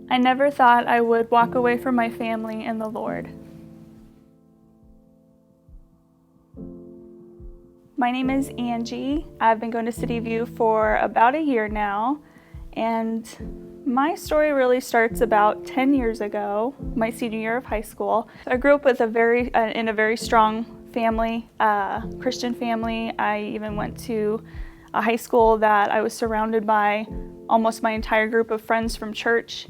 I never thought I would walk away from my family and the Lord. My name is Angie. I've been going to City View for about a year now, and my story really starts about 10 years ago, my senior year of high school. I grew up with in a very strong family, Christian family. I even went to a high school that I was surrounded by almost my entire group of friends from church.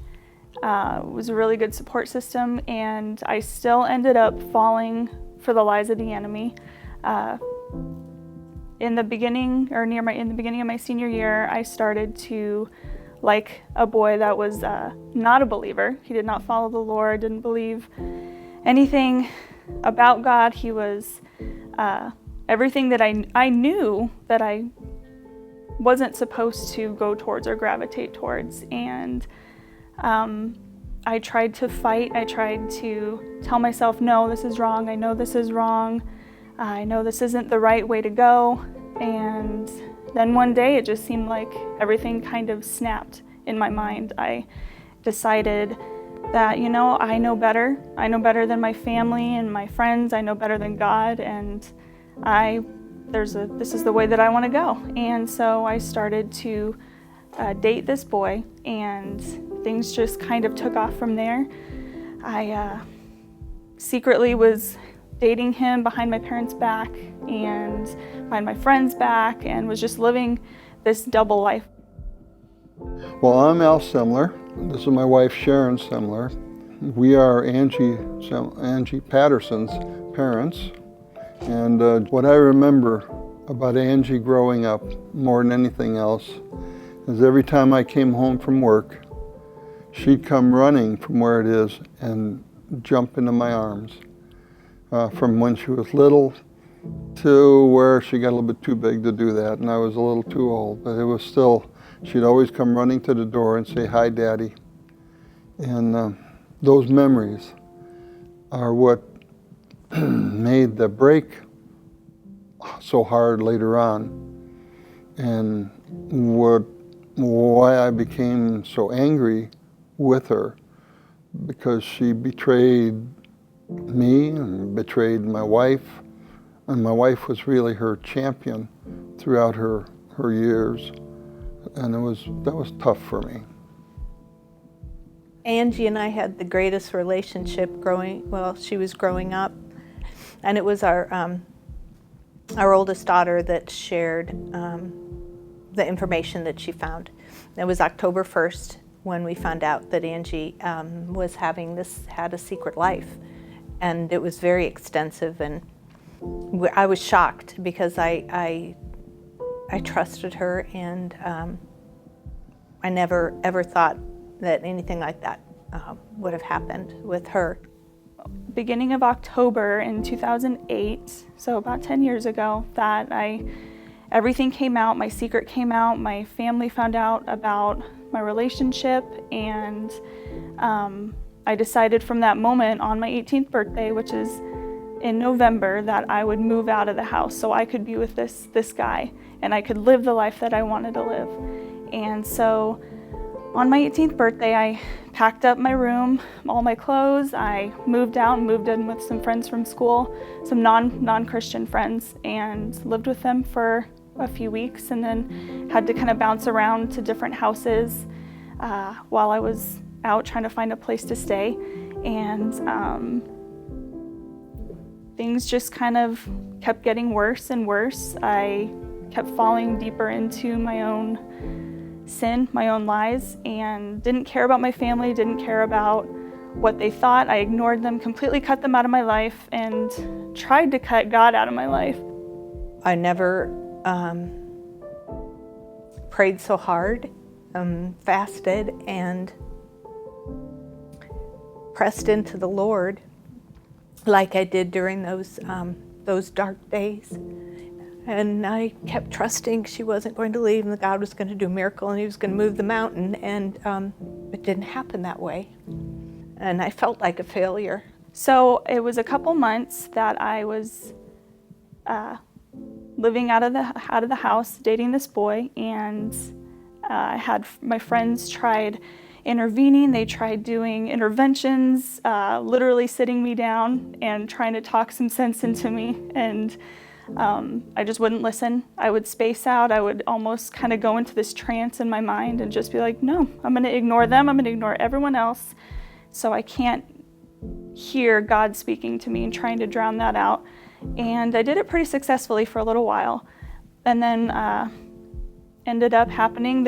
It was a really good support system, and I still ended up falling for the lies of the enemy. In the beginning of my senior year, I started to like a boy that was not a believer. He did not follow the Lord, didn't believe anything about God. He was everything that I knew that I wasn't supposed to go towards or gravitate towards. And I tried to fight. I tried to tell myself, no, this is wrong. I know this is wrong. I know this isn't the right way to go. And then one day it just seemed like everything kind of snapped in my mind. I decided that, I know better. I know better than my family and my friends. I know better than God. And this is the way that I want to go. And so I started to date this boy, and things just kind of took off from there. I secretly was dating him behind my parents' back and behind my friends' back, and was just living this double life. Well, I'm Al Semler. This is my wife, Sharon Semler. We are Angie Patterson's parents. And what I remember about Angie growing up more than anything else is every time I came home from work, she'd come running from where it is and jump into my arms. From when she was little to where she got a little bit too big to do that, and I was a little too old, but it was still, she'd always come running to the door and say, "Hi, Daddy." And those memories are what made the break so hard later on, and why I became so angry with her, because she betrayed me and betrayed my wife, and my wife was really her champion throughout her years, and that was tough for me. Angie and I had the greatest relationship she was growing up, and it was our oldest daughter that shared the information that she found. It was October 1st when we found out that Angie had a secret life, and it was very extensive, and I was shocked because I trusted her, and I never ever thought that anything like that would have happened with her. Beginning of October in 2008, so about 10 years ago, that everything came out, my secret came out, my family found out about my relationship, and I decided from that moment on my 18th birthday, which is in November, that I would move out of the house so I could be with this guy and I could live the life that I wanted to live. And so on my 18th birthday, I packed up my room, all my clothes. I moved out and moved in with some friends from school, some non-Christian friends, and lived with them for a few weeks, and then had to kind of bounce around to different houses while I was out trying to find a place to stay. And things just kind of kept getting worse and worse. I kept falling deeper into my own sin, my own lies, and didn't care about my family, didn't care about what they thought. I ignored them, completely cut them out of my life, and tried to cut God out of my life. I never prayed so hard, fasted, and pressed into the Lord like I did during those dark days. And I kept trusting she wasn't going to leave, and that God was going to do a miracle, and He was going to move the mountain, and it didn't happen that way. And I felt like a failure. So it was a couple months that I was living out of the house, dating this boy, and I had my friends tried intervening. They tried doing interventions, literally sitting me down and trying to talk some sense into me. And I just wouldn't listen. I would space out. I would almost kind of go into this trance in my mind and just be like, no, I'm going to ignore them. I'm going to ignore everyone else. So I can't hear God speaking to me and trying to drown that out. And I did it pretty successfully for a little while. And then ended up happening.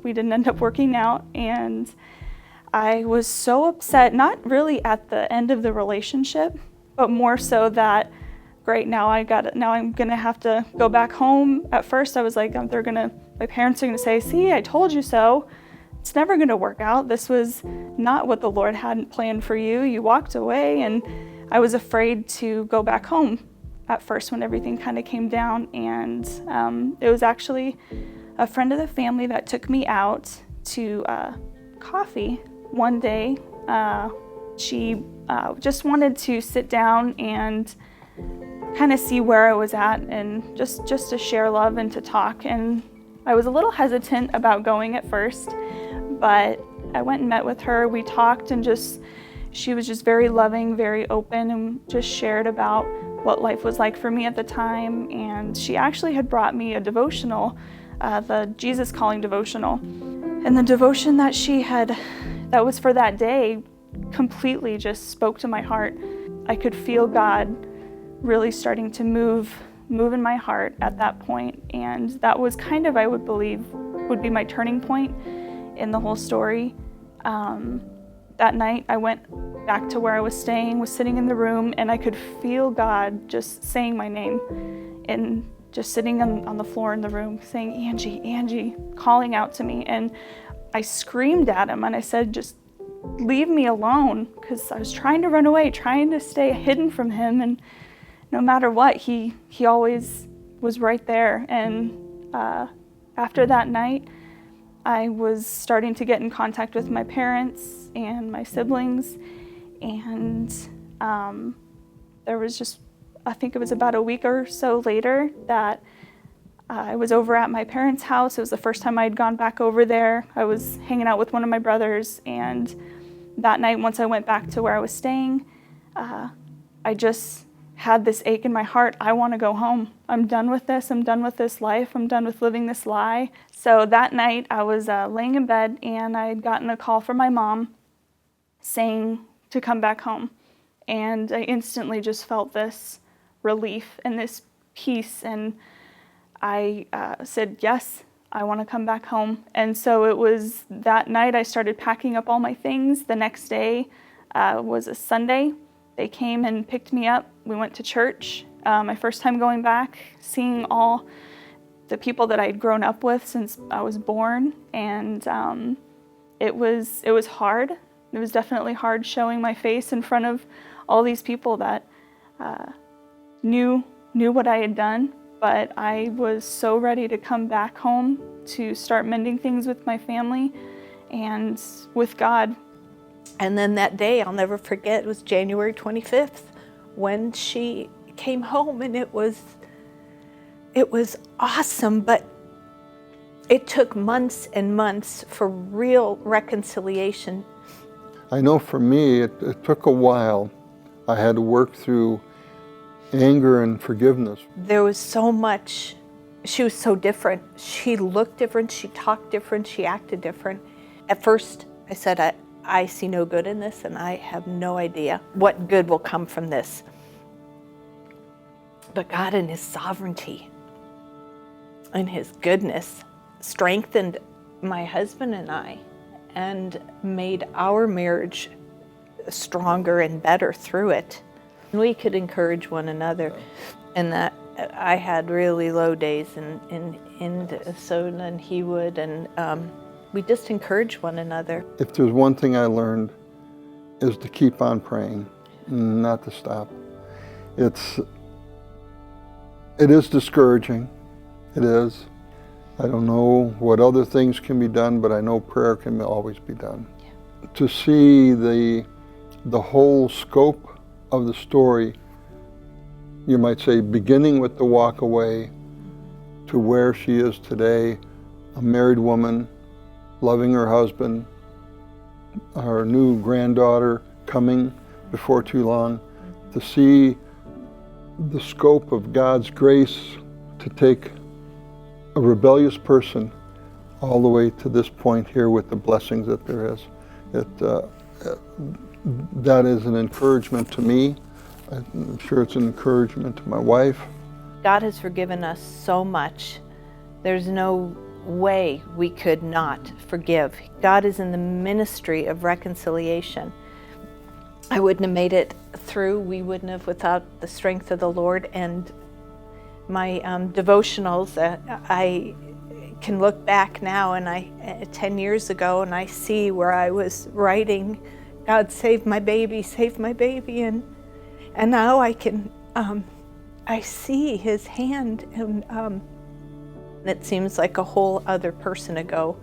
We didn't end up working out. And I was so upset, not really at the end of the relationship, but more so that, great, now I'm gonna have to go back home. At first I was like, my parents are gonna say, see, I told you so. It's never gonna work out. This was not what the Lord hadn't planned for you. You walked away. And I was afraid to go back home at first when everything kind of came down. And it was actually a friend of the family that took me out to coffee one day. She just wanted to sit down and kind of see where I was at and just to share love and to talk. And I was a little hesitant about going at first, but I went and met with her. We talked and she was just very loving, very open, and just shared about what life was like for me at the time. And she actually had brought me a devotional, the Jesus Calling devotional. And the devotion that that was for that day completely just spoke to my heart. I could feel God really starting to move in my heart at that point. And that was kind of, I would believe, would be my turning point in the whole story. That night I went back to where I was staying, was sitting in the room, and I could feel God just saying my name and just sitting on the floor in the room saying, Angie, Angie, calling out to me. And I screamed at him and I said, just leave me alone, because I was trying to run away, trying to stay hidden from him. And no matter what, he always was right there. And after that night, I was starting to get in contact with my parents and my siblings. And there was just, I think it was about a week or so later that I was over at my parents' house. It was the first time I'd gone back over there. I was hanging out with one of my brothers. And that night, once I went back to where I was staying, I just had this ache in my heart. I want to go home. I'm done with this. I'm done with this life. I'm done with living this lie. So that night I was laying in bed, and I had gotten a call from my mom saying to come back home. And I instantly just felt this relief and this peace. And I said, yes, I want to come back home. And so it was that night I started packing up all my things. The next day was a Sunday. They came and picked me up. We went to church. My first time going back, seeing all the people that I'd grown up with since I was born. And it was hard. It was definitely hard showing my face in front of all these people that knew what I had done. But I was so ready to come back home to start mending things with my family and with God. And then that day, I'll never forget, it was January 25th when she came home, and it was awesome, but it took months and months for real reconciliation. I know for me, it took a while. I had to work through anger and forgiveness. There was so much. She was so different. She looked different, she talked different, she acted different. At first, I said, I see no good in this, and I have no idea what good will come from this. But God, in His sovereignty and His goodness, strengthened my husband and I and made our marriage stronger and better through it. We could encourage one another, and that I had really low days, and so then he would, and we just encourage one another. If there's one thing I learned, is to keep on praying, not to stop. It is discouraging. It is. I don't know what other things can be done, but I know prayer can always be done. Yeah. To see the whole scope of the story, you might say, beginning with the walk away to where she is today, a married woman, loving her husband, our new granddaughter coming before too long, to see the scope of God's grace to take a rebellious person all the way to this point here with the blessings that there is. That is an encouragement to me. I'm sure it's an encouragement to my wife. God has forgiven us so much. There's no way we could not forgive. God is in the ministry of reconciliation. I wouldn't have made it through. We wouldn't have without the strength of the Lord. And my devotionals, I can look back now and 10 years ago, and I see where I was writing, God save my baby, and now I can, I see his hand, and it seems like a whole other person ago,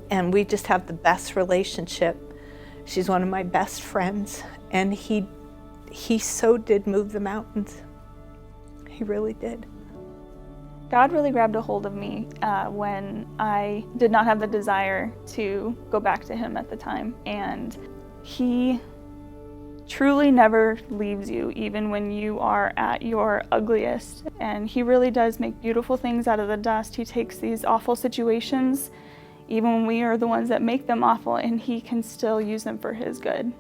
and we just have the best relationship. She's one of my best friends, and he so did move the mountains. He really did. God really grabbed a hold of me when I did not have the desire to go back to him at the time. And he truly never leaves you, even when you are at your ugliest. And he really does make beautiful things out of the dust. He takes these awful situations, even when we are the ones that make them awful, and he can still use them for his good.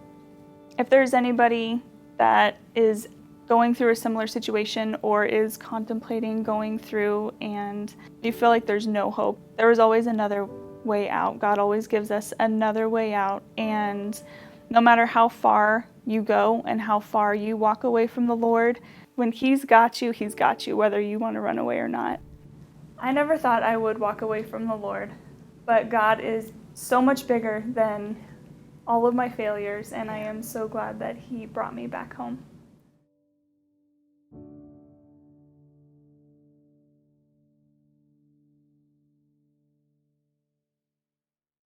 If there's anybody that is going through a similar situation or is contemplating going through and you feel like there's no hope, there is always another way out. God always gives us another way out, and no matter how far you go and how far you walk away from the Lord, when he's got you, whether you want to run away or not. I never thought I would walk away from the Lord, but God is so much bigger than all of my failures, and I am so glad that he brought me back home.